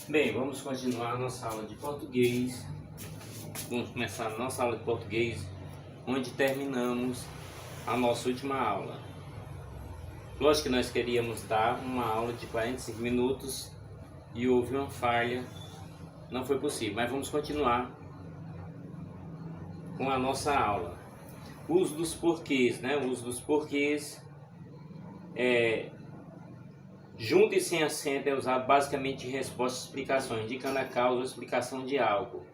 Bem, vamos continuar a nossa aula de português. Vamos começar a nossa aula de português, onde terminamos a nossa última aula. Lógico que nós queríamos dar uma aula de 45 minutos e houve uma falha, não foi possível, mas vamos continuar com a nossa aula. O uso dos porquês, né? O uso dos porquês junto e sem acento é usado basicamente em respostas e explicações, indicando a causa ou explicação de algo.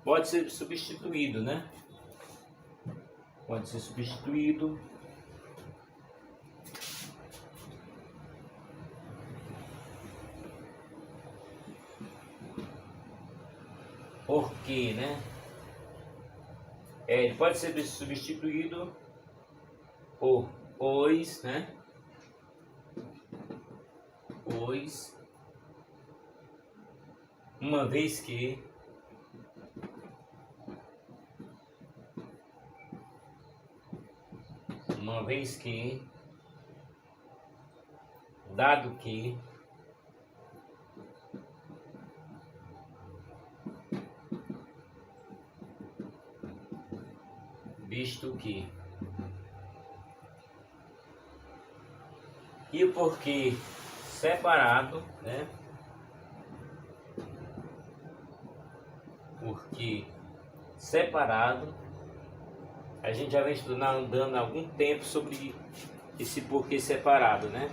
Pode ser substituído, né? Pode ser substituído. Por quê, né? Ele pode ser substituído por pois, né? Pois, uma vez que, dado que, visto que. E o porquê separado, né? Porque separado, a gente já vem estudando há algum tempo sobre esse porquê separado, né?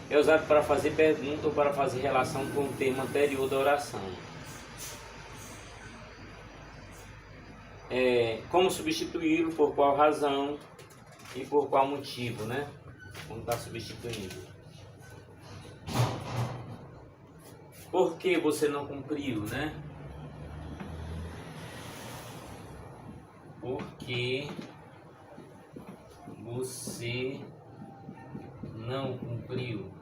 É usado para fazer pergunta ou para fazer relação com o tema anterior da oração. Como substituí-lo, por qual razão e por qual motivo, né? Como está substituindo. Por que você não cumpriu, né? Porque você não cumpriu.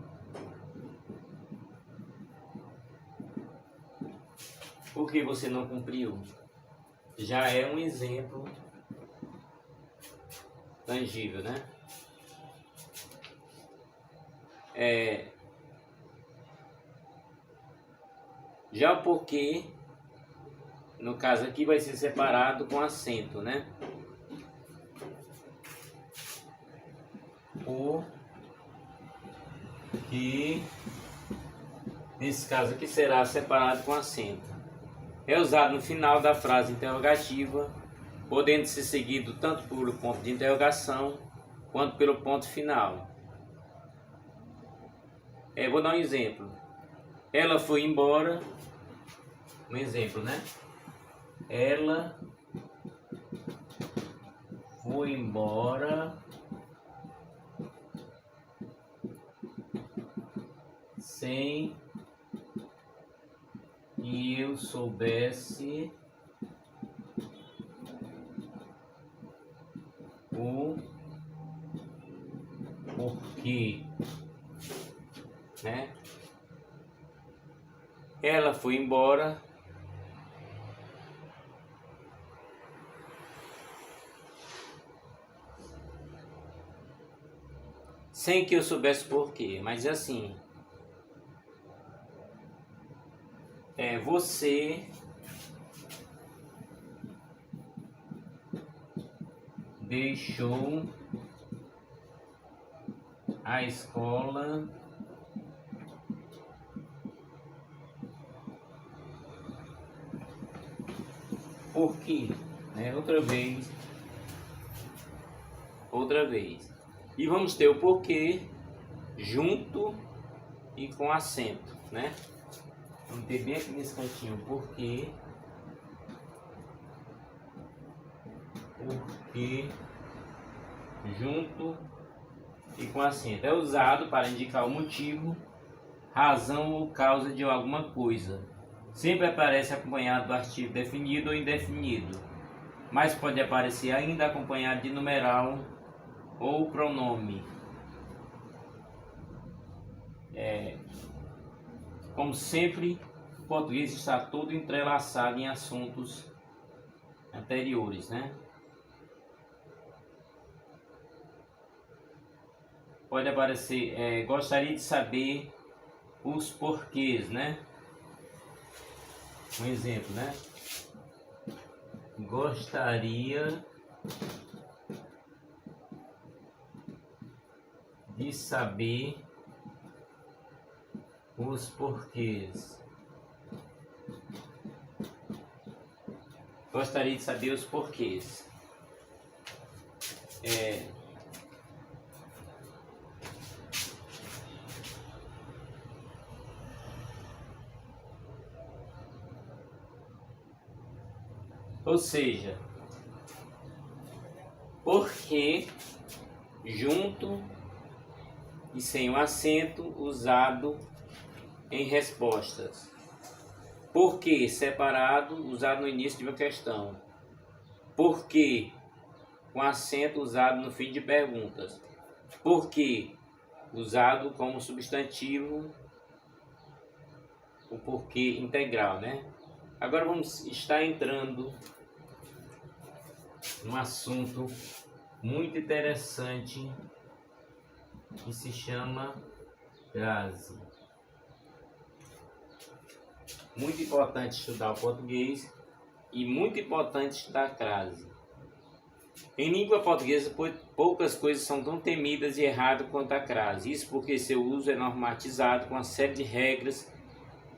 Por que você não cumpriu? Já é um exemplo tangível, né? Já o porquê, no caso aqui, vai ser separado com acento, né? O que, nesse caso aqui, será separado com acento. É usado no final da frase interrogativa, podendo ser seguido tanto pelo ponto de interrogação quanto pelo ponto final. Vou dar um exemplo. Ela foi embora. Um exemplo, né? Ela foi embora sem que eu soubesse o porquê, né? Ela foi embora sem que eu soubesse porquê, mas assim, você deixou a escola por quê? Outra vez. E vamos ter o porquê junto e com acento, né? Vamos ter bem aqui nesse cantinho porquê junto e com acento. É usado para indicar o motivo, razão ou causa de alguma coisa. Sempre aparece acompanhado do artigo definido ou indefinido, mas pode aparecer ainda acompanhado de numeral ou pronome. Como sempre, o português está todo entrelaçado em assuntos anteriores, né? Pode aparecer, gostaria de saber os porquês, né? Um exemplo, né? Gostaria de saber os porquês. Gostaria de saber os porquês. Ou seja, porque junto e sem o acento usado em respostas. Porque separado usado no início de uma questão. Porque com acento usado no fim de perguntas. Porque usado como substantivo, o porquê integral, né? Agora vamos estar entrando num assunto muito interessante que se chama crase. Muito importante estudar o português e muito importante estudar a crase. Em língua portuguesa, poucas coisas são tão temidas e erradas quanto a crase. Isso porque seu uso é normatizado com uma série de regras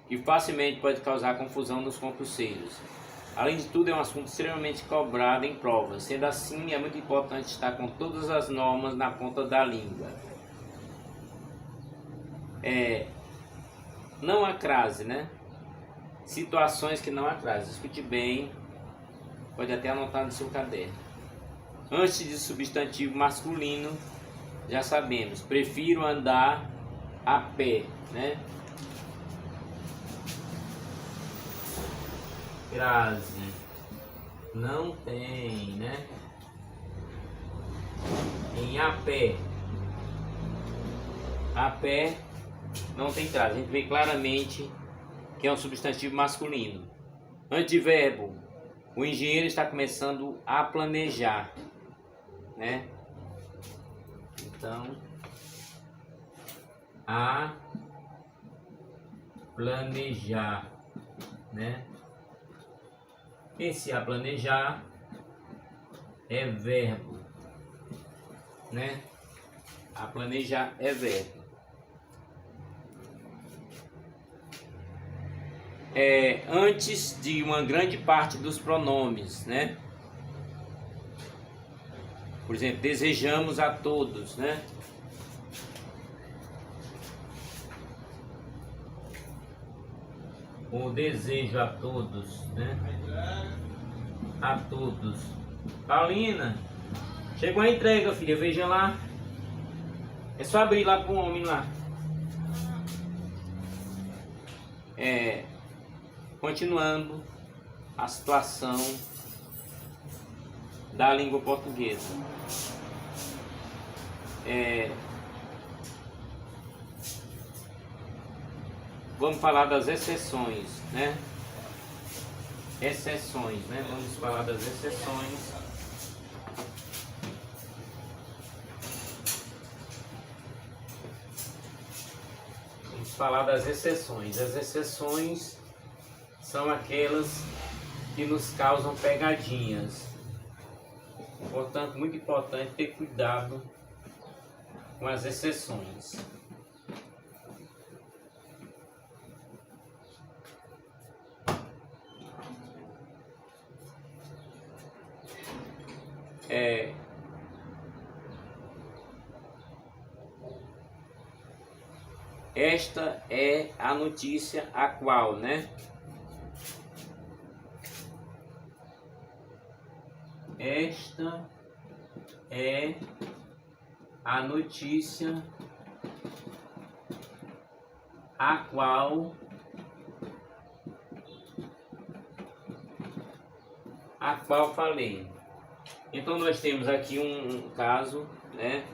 que facilmente pode causar confusão nos concurseiros. Além de tudo, é um assunto extremamente cobrado em provas. Sendo assim, é muito importante estar com todas as normas na ponta da língua. Não há crase, né? Situações que não há crase. Escute bem, pode até anotar no seu caderno. Antes de substantivo masculino, já sabemos, prefiro andar a pé, né? Crase não tem, né? Em a pé não tem crase. A gente vê claramente que é um substantivo masculino. Antiverbo, o engenheiro está começando a planejar, né? Então, a planejar, né? Esse a planejar é verbo, né? A planejar é verbo. Antes de uma grande parte dos pronomes, né? Por exemplo, desejamos a todos, né? O desejo a todos, né? A todos. Paulina, chegou a entrega, filha, veja lá. É só abrir lá pro homem lá. Continuando a situação da língua portuguesa. Vamos falar das exceções, né? Exceções, né? Vamos falar das exceções. Vamos falar das exceções. As exceções são aquelas que nos causam pegadinhas. Portanto, muito importante ter cuidado com as exceções. Esta é a notícia a qual, né? Esta é a notícia a qual falei. Então nós temos aqui um caso, né?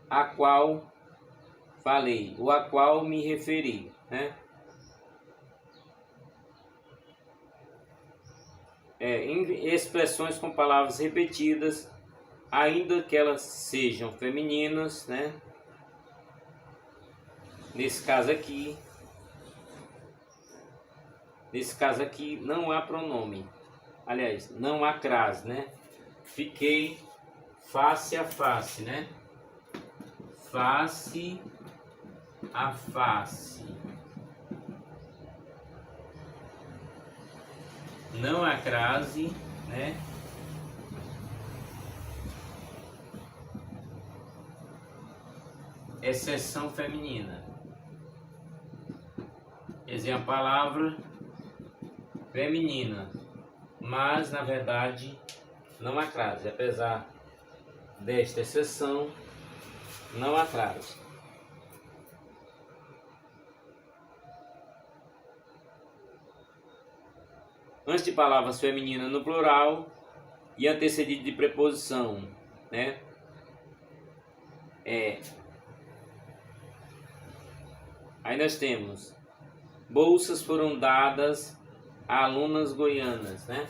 A qual falei, ou a qual me referi, né? Em expressões com palavras repetidas, ainda que elas sejam femininas, né? nesse caso aqui não há pronome. Aliás, não há crase, né? Fiquei face a face, né? Face a face. Não há crase, né? Exceção feminina. Quer dizer, a palavra feminina, mas na verdade não há crase. Apesar desta exceção, não há crase. Antes de palavras femininas no plural e antecedido de preposição, né? Aí nós temos: bolsas foram dadas a alunas goianas, né?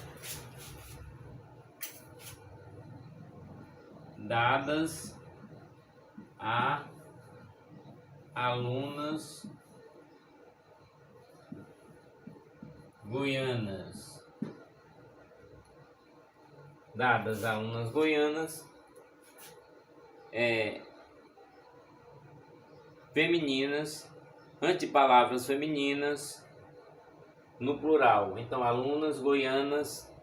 Dadas a alunas goianas. Dadas a alunas goianas. Femininas, antes de palavras femininas no plural. Então, alunas goianas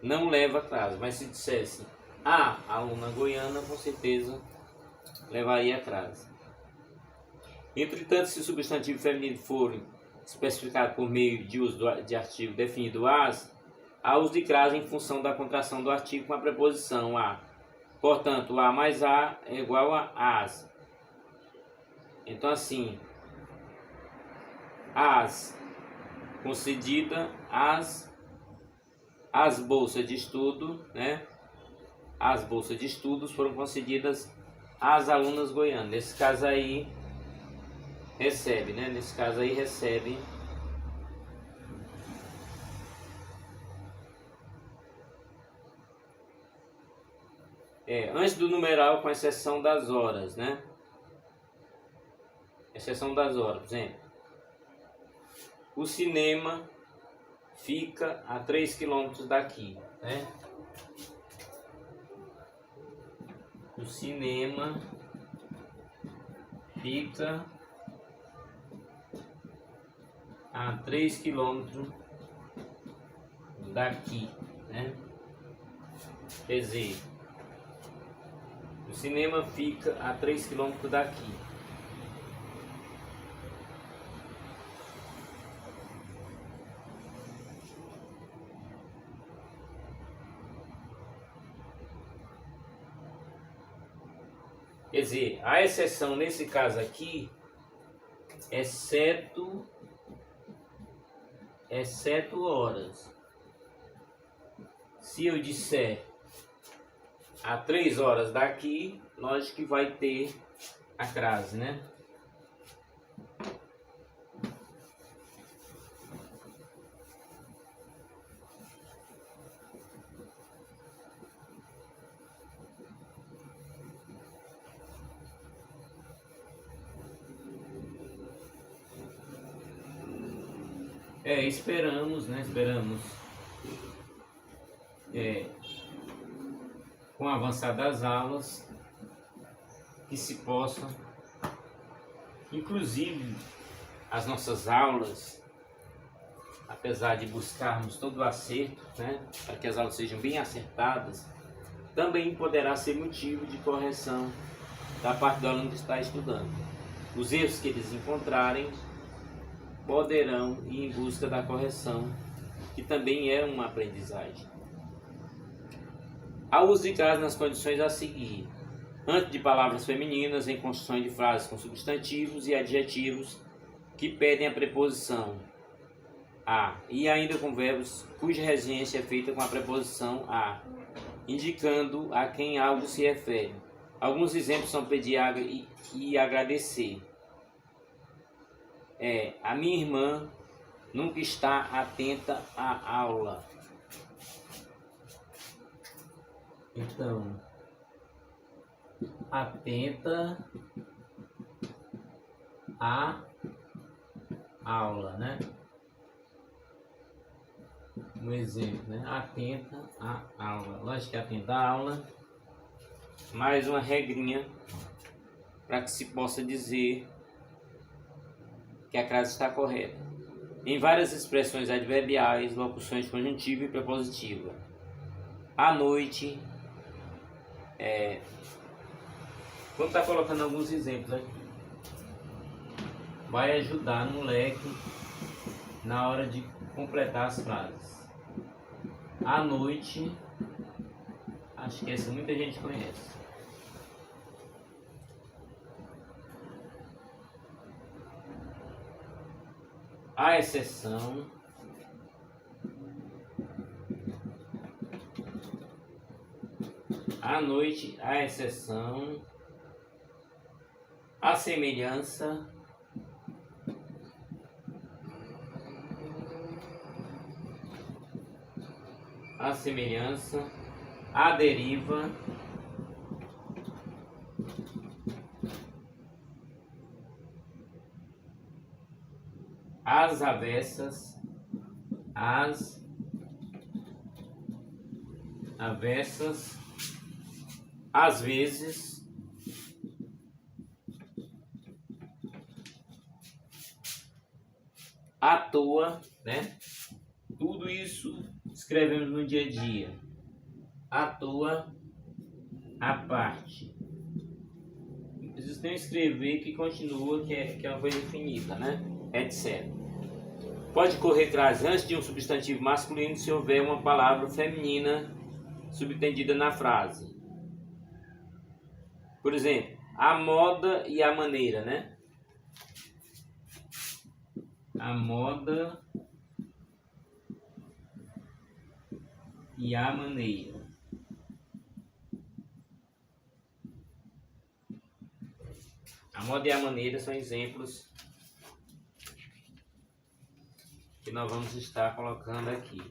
não leva crase, mas se dissesse a aluna goiana, com certeza levaria crase. Entretanto, se o substantivo feminino for especificado por meio de uso de artigo definido as, há uso de crase em função da contração do artigo com a preposição a. Portanto, a mais a é igual a as. Então, assim, as concedida as bolsas de estudo, né? As bolsas de estudos foram concedidas às alunas goianas. Nesse caso aí recebe, né? Nesse caso aí recebe antes do numeral, com exceção das horas, né? Exceção das horas, por exemplo, o cinema fica a 3 km daqui, né? O cinema fica a 3 km daqui, né? Quer dizer, o cinema fica a 3 km daqui. Quer dizer, a exceção nesse caso aqui, exceto horas. Se eu disser a 3 horas daqui, lógico que vai ter a crase, né? Esperamos, né? Esperamos com o avançar das aulas que se possa, inclusive as nossas aulas, apesar de buscarmos todo o acerto, né? Para que as aulas sejam bem acertadas, também poderá ser motivo de correção da parte do aluno que está estudando. Os erros que eles encontrarem poderão ir em busca da correção, que também é uma aprendizagem. Há uso de crase nas condições a seguir: antes de palavras femininas, em construções de frases com substantivos e adjetivos que pedem a preposição a, e ainda com verbos cuja regência é feita com a preposição a, indicando a quem algo se refere. Alguns exemplos são pedir e agradecer. A minha irmã nunca está atenta à aula. Então, atenta a aula, né? Um exemplo, né? Atenta à aula. Lógico que atenta à aula. Mais uma regrinha para que se possa dizer que a crase está correta. Em várias expressões adverbiais, locuções conjuntiva e prepositiva. À noite, vamos estar colocando alguns exemplos aqui. Vai ajudar no leque na hora de completar as frases. À noite, acho que essa muita gente conhece. À exceção, à noite, à exceção, à semelhança, à deriva, às avessas, às vezes, à toa, né? Tudo isso escrevemos no dia a dia. À toa, à parte. Não preciso nem escrever que continua, que é uma coisa infinita, né? Etc. Pode correr crase antes de um substantivo masculino se houver uma palavra feminina subentendida na frase. Por exemplo, a moda e a maneira, né? A moda e a maneira. A moda e a maneira são exemplos que nós vamos estar colocando aqui.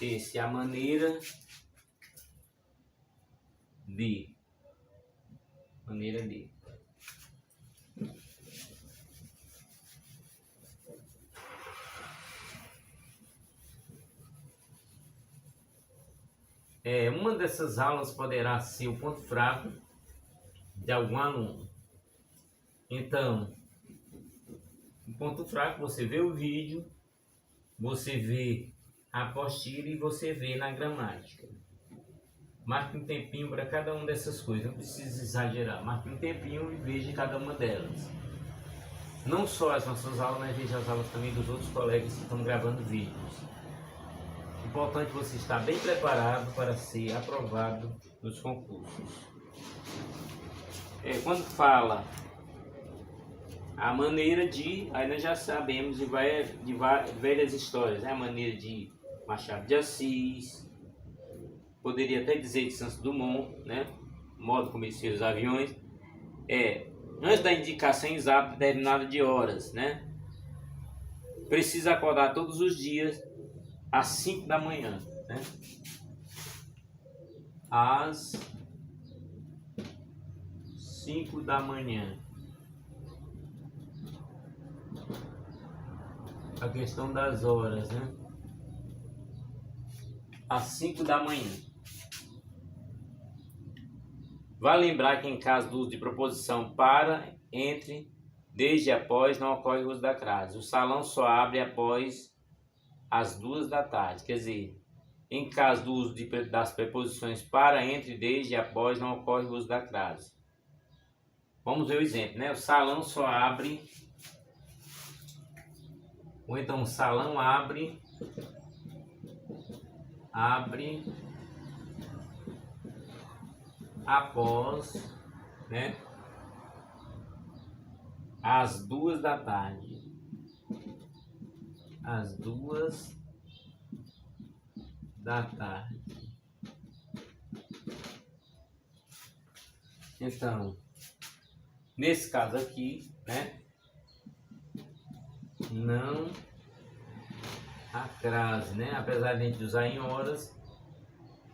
Esse é a maneira de. Maneira de. Uma dessas aulas poderá ser o ponto fraco de algum aluno. Então, o ponto fraco, você vê o vídeo, você vê a apostila e você vê na gramática. Marque um tempinho para cada uma dessas coisas, não precisa exagerar. Marque um tempinho e veja cada uma delas. Não só as nossas aulas, mas veja as aulas também dos outros colegas que estão gravando vídeos. Importante você estar bem preparado para ser aprovado nos concursos. Quando fala a maneira de, aí nós já sabemos de velhas histórias, né? A maneira de Machado de Assis, poderia até dizer de Santos Dumont, né? O modo como eles fizeram os aviões. Antes da indicação exata determinada de horas, né? Precisa acordar todos os dias às 5 da manhã, né? Às 5 da manhã. A questão das horas, né? Às 5 da manhã. Vale lembrar que em caso do uso de proposição para, entre, desde e após, não ocorre o uso da crase. O salão só abre após as 2 da tarde. Quer dizer, em caso do uso das preposições para, entre, desde e após, não ocorre o uso da crase. Vamos ver o exemplo, né? O salão só abre, ou então o salão abre após, né? Às 2 da tarde. Às 2 da tarde. Então, nesse caso aqui, né? Não a crase, né? Apesar de a gente usar em horas,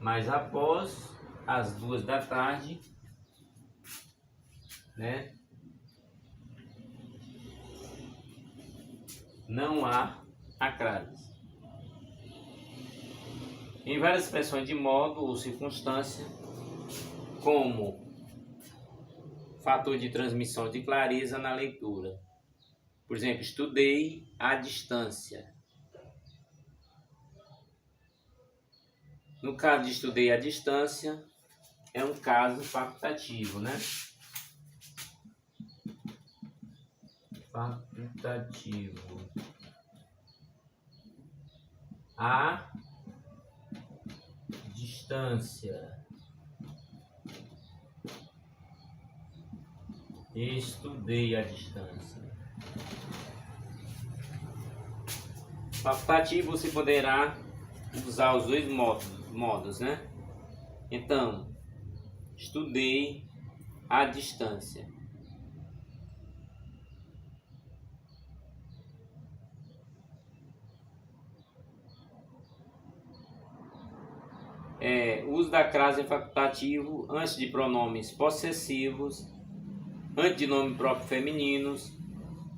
mas após as 2 da tarde, né? não há acrases. Em várias expressões de modo ou circunstância, como fator de transmissão de clareza na leitura. Por exemplo, estudei à distância. No caso de estudei à distância, é um caso facultativo, né? Facultativo. À distância. Estudei à distância. Facultativo você poderá usar os dois modos, né? Então, estudei à distância. Uso da crase facultativo antes de pronomes possessivos, antes de nome próprio femininos,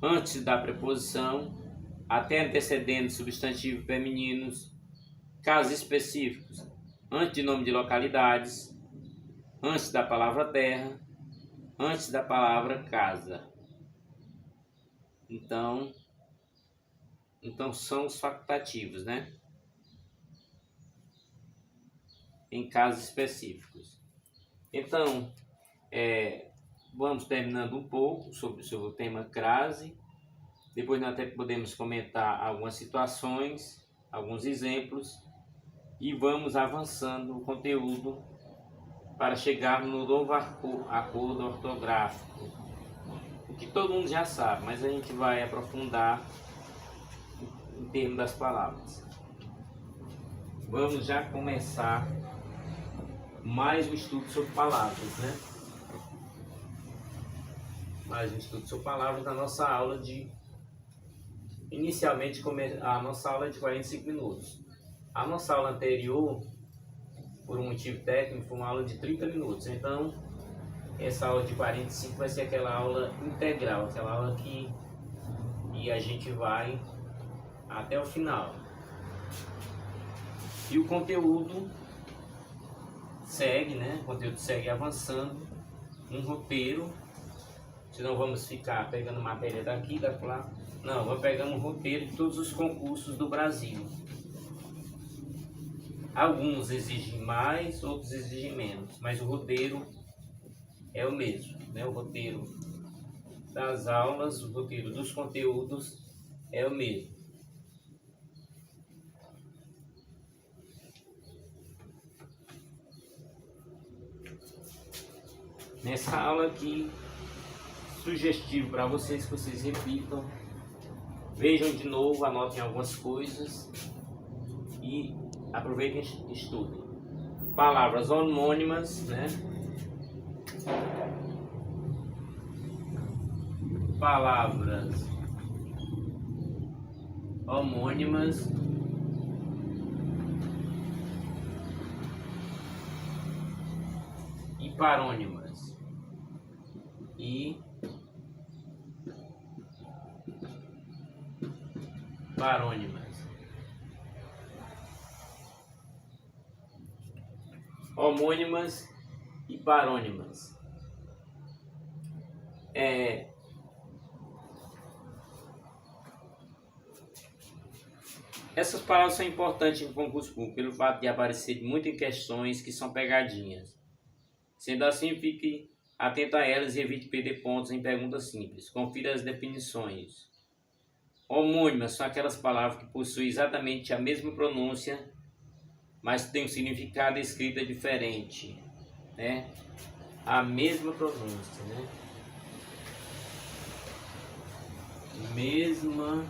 antes da preposição, até antecedendo substantivos femininos, casos específicos, antes de nome de localidades, antes da palavra terra, antes da palavra casa. Então são os facultativos, né? Em casos específicos. Então, vamos terminando um pouco sobre o tema crase. Depois nós até podemos comentar algumas situações, alguns exemplos, e vamos avançando o conteúdo para chegar no novo acordo ortográfico. O que todo mundo já sabe, mas a gente vai aprofundar em termos das palavras. Vamos já começar mais um estudo sobre palavras, né? Mais um estudo sobre palavras na nossa aula de... Inicialmente, a nossa aula é de 45 minutos. A nossa aula anterior, por um motivo técnico, foi uma aula de 30 minutos. Então, essa aula de 45 vai ser aquela aula integral, aquela aula que a gente vai até o final. E o conteúdo segue, né? O conteúdo segue avançando, um roteiro. Senão vamos ficar pegando matéria daqui, da lá. Não, vou pegar um roteiro de todos os concursos do Brasil. Alguns exigem mais, outros exigem menos, mas o roteiro é o mesmo, né? O roteiro das aulas, o roteiro dos conteúdos é o mesmo. Nessa aula aqui, sugestivo para vocês que vocês repitam, vejam de novo, anotem algumas coisas e aproveitem e estudem. Palavras homônimas, né? Palavras homônimas e parônimas. E parônimas. Homônimas e parônimas. Essas palavras são importantes em concurso público pelo fato de aparecer muito em questões que são pegadinhas. Sendo assim, fique atento a elas e evite perder pontos em perguntas simples. Confira as definições. Homônimas são aquelas palavras que possuem exatamente a mesma pronúncia, mas têm um significado e escrita diferente, né? A mesma pronúncia, né? Mesma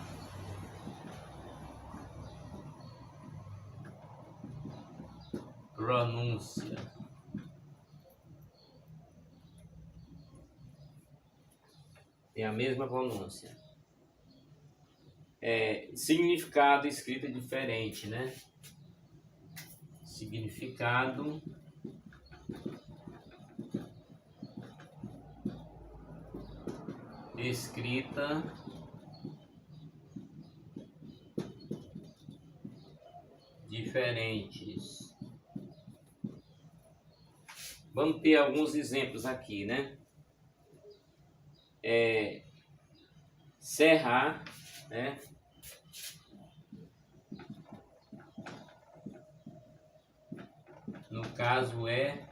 pronúncia. Tem a mesma pronúncia. Significado e escrita diferente, né? Significado escrita diferentes. Vamos ter alguns exemplos aqui, né? Cerrar, né? No caso é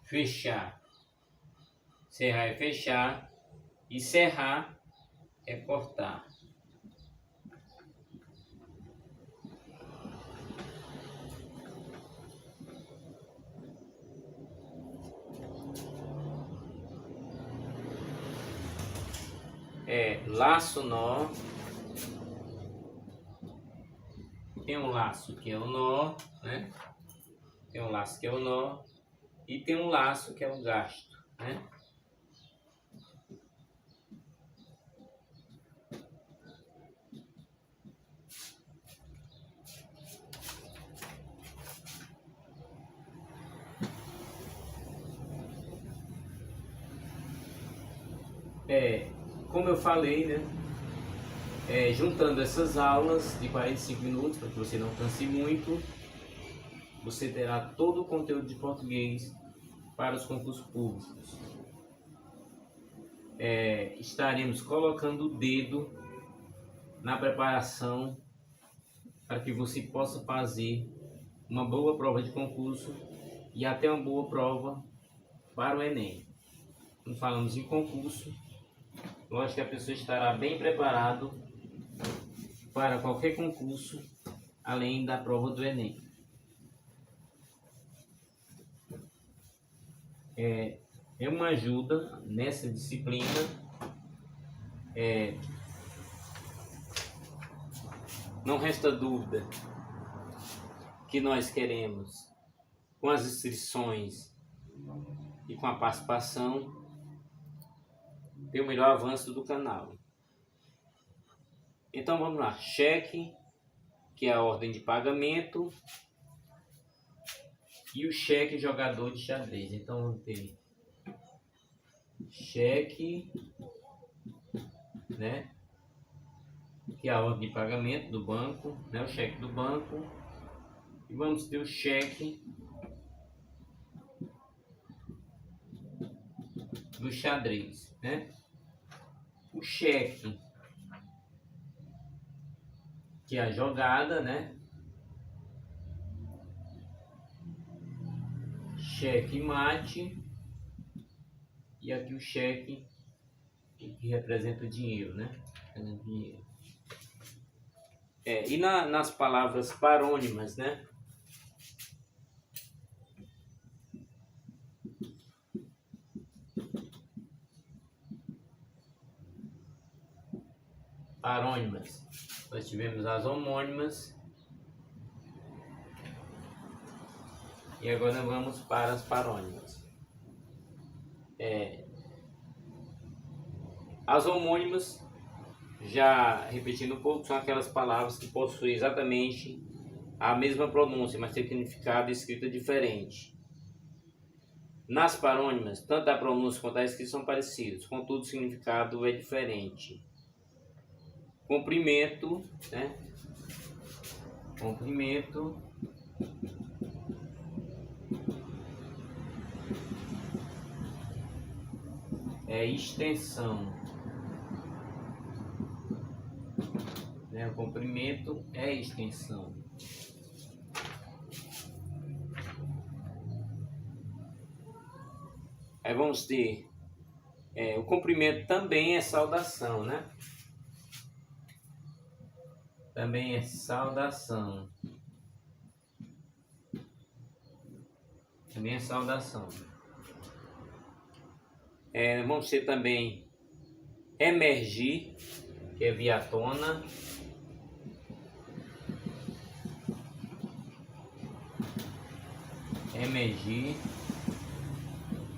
fechar. Cerrar é fechar e serrar é cortar. Laço, nó. Tem um laço que é o nó, né? Tem um laço que é o nó e tem um laço que é o gasto, né? Como eu falei, né? Juntando essas aulas de 45 minutos, para que você não canse muito, você terá todo o conteúdo de português para os concursos públicos. Estaremos colocando o dedo na preparação para que você possa fazer uma boa prova de concurso e até uma boa prova para o Enem. Quando falamos em concurso, lógico que a pessoa estará bem preparado para qualquer concurso, além da prova do Enem. É uma ajuda nessa disciplina. Não resta dúvida que nós queremos, com as inscrições e com a participação, ter o melhor avanço do canal. Então vamos lá, cheque, que é a ordem de pagamento, e o cheque jogador de xadrez. Então vamos ter cheque, né? Que é a ordem de pagamento do banco, né? O cheque do banco. E vamos ter o cheque do xadrez, né? O cheque, que é a jogada, né? Cheque mate. E aqui o cheque que representa o dinheiro, né? Dinheiro. E nas palavras parônimas, né? Parônimas. Nós tivemos as homônimas. E agora vamos para as parônimas. As homônimas, já repetindo um pouco, são aquelas palavras que possuem exatamente a mesma pronúncia, mas tem significado e escrita diferente. Nas parônimas, tanto a pronúncia quanto a escrita são parecidos, contudo o significado é diferente. Comprimento, né? Comprimento. Extensão. Né? O comprimento é extensão. Aí vamos ter o comprimento também é saudação, né? Também é saudação. Também é saudação. Vamos ter também emergir, que é vir à tona. Emergir,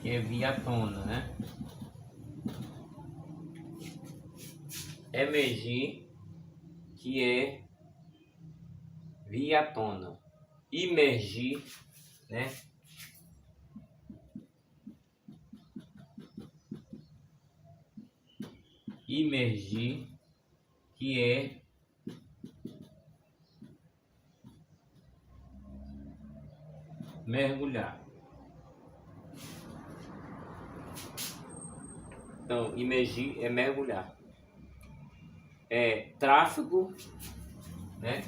que é vir à tona, né? Emergir, que é vir à tona. Imergir, né? Imergir, que é mergulhar. Então, imergir é mergulhar. É tráfego, né?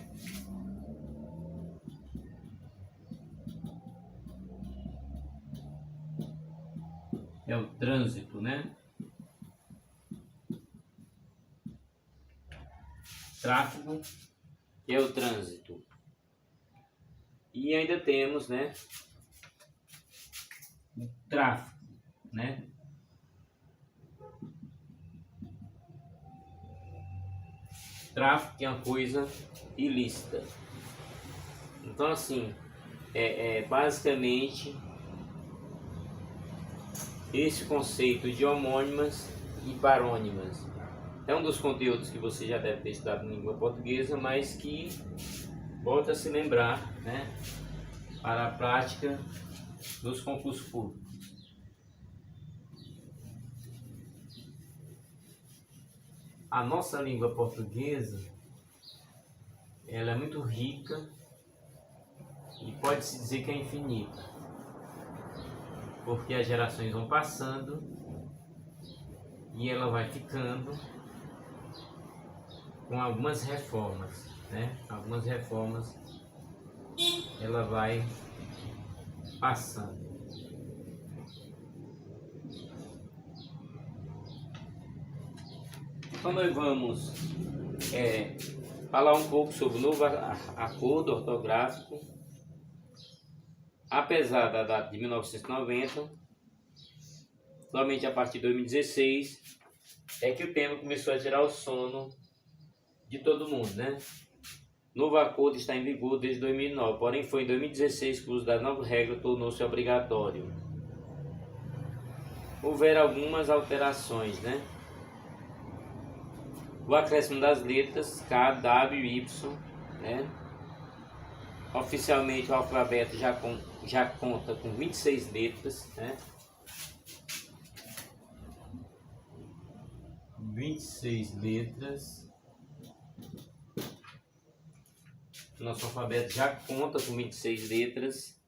É o trânsito, né? Tráfego é o trânsito. E ainda temos, né, o tráfico, né? Tráfico é uma coisa ilícita. Então, assim, basicamente esse conceito de homônimas e parônimas é um dos conteúdos que você já deve ter estudado em língua portuguesa, mas que volta a se lembrar, né, para a prática dos concursos públicos. A nossa língua portuguesa, ela é muito rica e pode-se dizer que é infinita, porque as gerações vão passando e ela vai ficando com algumas reformas, né? Algumas reformas ela vai passando. Então nós vamos falar um pouco sobre o novo acordo ortográfico. Apesar da data de 1990, somente a partir de 2016 é que o tema começou a tirar o sono de todo mundo, né? Novo acordo está em vigor desde 2009, porém foi em 2016 que o uso da nova regra tornou-se obrigatório. Houveram algumas alterações, né? O acréscimo das letras K, W e Y, né? Oficialmente o alfabeto já conta com 26 letras, né? 26 letras. Nosso alfabeto já conta com 26 letras.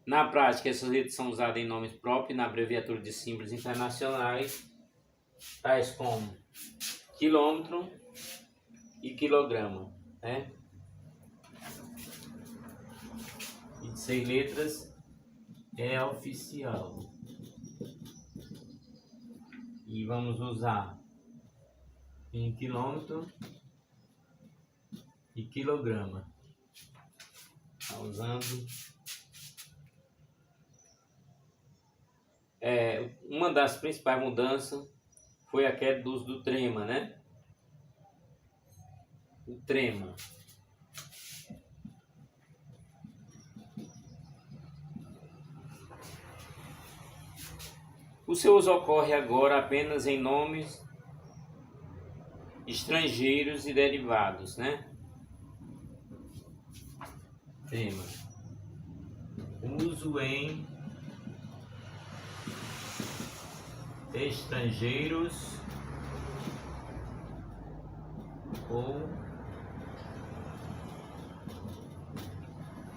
Na prática, essas letras são usadas em nomes próprios e na abreviatura de símbolos internacionais, tais como quilômetro e quilograma, né? 26 letras é oficial. E vamos usar em quilômetro e quilograma. Tá usando. Uma das principais mudanças foi a queda do uso do trema, né? O trema. O seu uso ocorre agora apenas em nomes estrangeiros e derivados, né? Tema. Uso em estrangeiros ou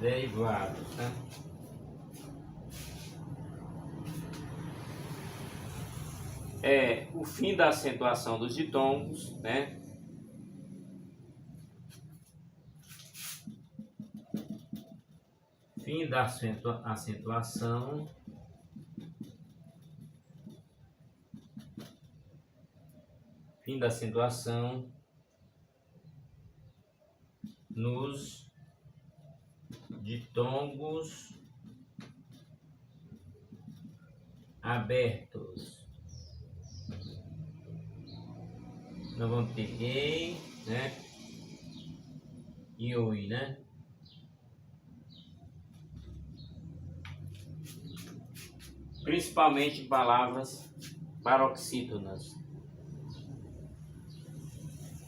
derivados, né? O fim da acentuação dos ditongos, né? Fim da acentuação nos ditongos abertos. Nós vamos ter ei, né? E oi, né? Principalmente palavras paroxítonas.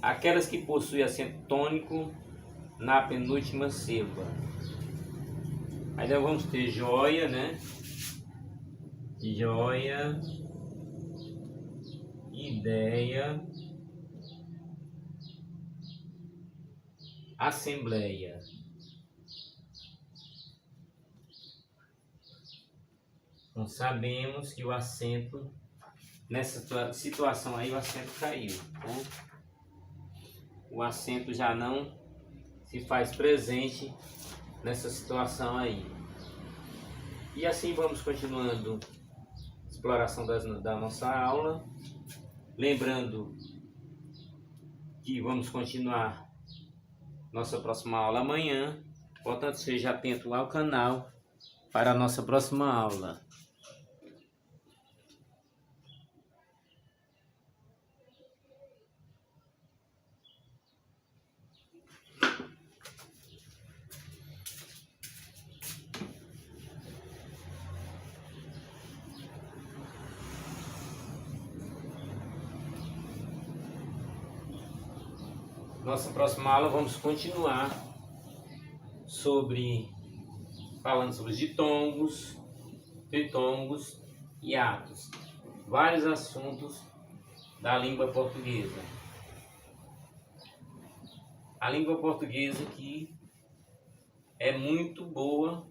Aquelas que possuem acento tônico na penúltima sílaba. Aí nós vamos ter joia, né? Joia, ideia, assembleia. Então sabemos que o acento, nessa situação aí, o acento caiu, né? O acento já não se faz presente nessa situação aí. E assim vamos continuando a exploração da nossa aula. Lembrando que vamos continuar nossa próxima aula amanhã. Portanto, seja atento ao canal para a nossa próxima aula. Nossa próxima aula vamos continuar falando sobre os ditongos, tritongos e atos. Vários assuntos da língua portuguesa. A língua portuguesa que é muito boa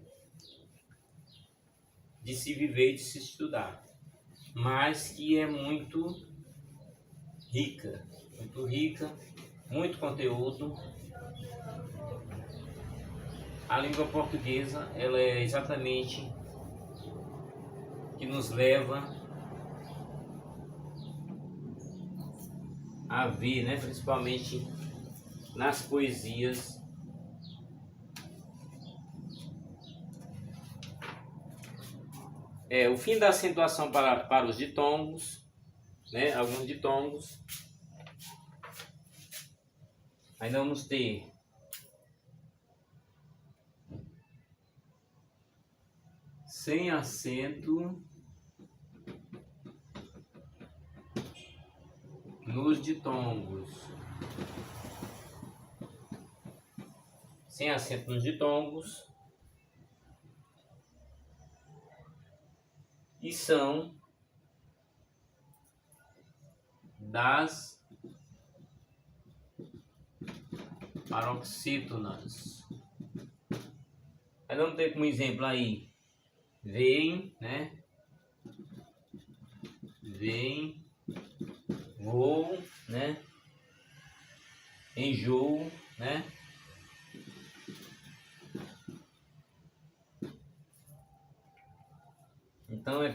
de se viver e de se estudar, mas que é muito rica, muito conteúdo. A língua portuguesa, ela é exatamente que nos leva a ver, né, principalmente nas poesias, o fim da acentuação para os ditongos, né, alguns ditongos. Ainda vamos ter sem acento nos ditongos. Sem acento nos ditongos. E são das paroxítonas. Aí vamos ter como exemplo aí, vem, né? Vem, vou, né? Enjoo, né? Então é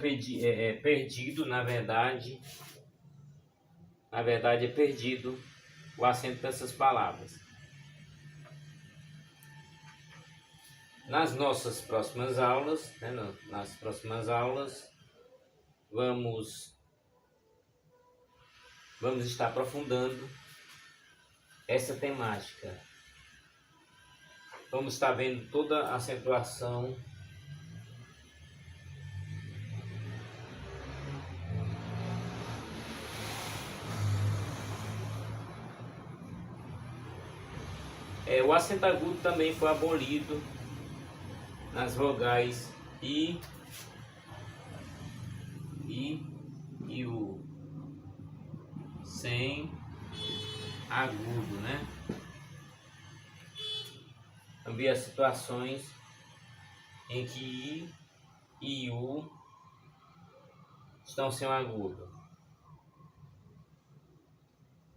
perdido, na verdade é perdido o acento dessas palavras. Nas nossas próximas aulas, né, vamos estar aprofundando essa temática. Vamos estar vendo toda a acentuação o acento agudo também foi abolido nas vogais I e U, sem agudo, né? Também as situações em que I e U estão sem agudo.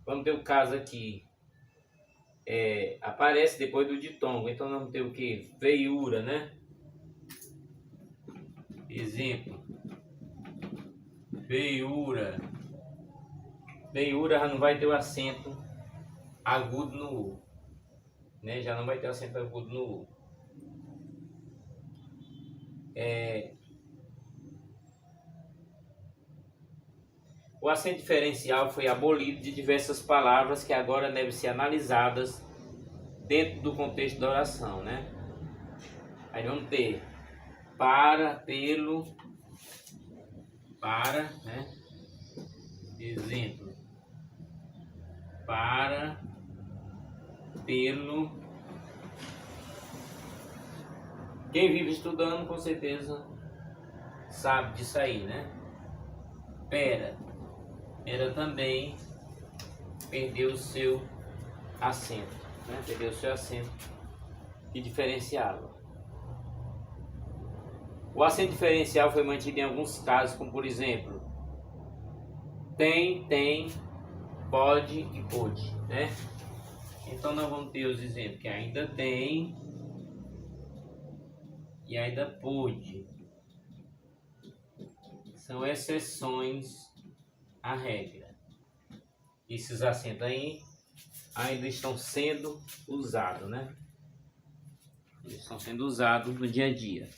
Vamos ter o caso aqui, aparece depois do ditongo, então vamos ter o que? Feiura, né? Exemplo, feiura. Feiura já não vai ter o acento agudo no U, né? Já não vai ter o acento agudo no U. O acento diferencial foi abolido de diversas palavras que agora devem ser analisadas dentro do contexto da oração, né? Aí vamos ter para, pelo, para, né? Exemplo, para, pelo. Quem vive estudando com certeza sabe disso aí, né? Pera também perdeu o seu acento, né? Perdeu o seu acento que diferenciava. O acento diferencial foi mantido em alguns casos, como por exemplo, tem, pode e pôde, né? Então nós vamos ter os exemplos que ainda tem e ainda pôde. São exceções à regra. Esses acentos aí ainda estão sendo usados, né? Eles estão sendo usados no dia a dia.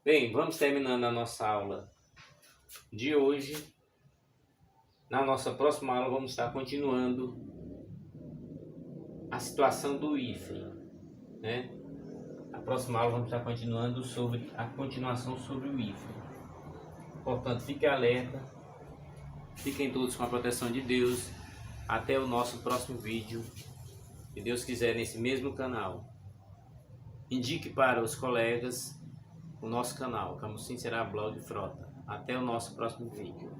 Bem, vamos terminando a nossa aula de hoje. Na nossa próxima aula vamos estar continuando a situação do hífen, né? Na próxima aula vamos estar continuando sobre a continuação sobre o hífen. Portanto, fique alerta, fiquem todos com a proteção de Deus. Até o nosso próximo vídeo, se Deus quiser, nesse mesmo canal. Indique para os colegas o nosso canal, Camusim Será Blog Frota. Até o nosso próximo vídeo.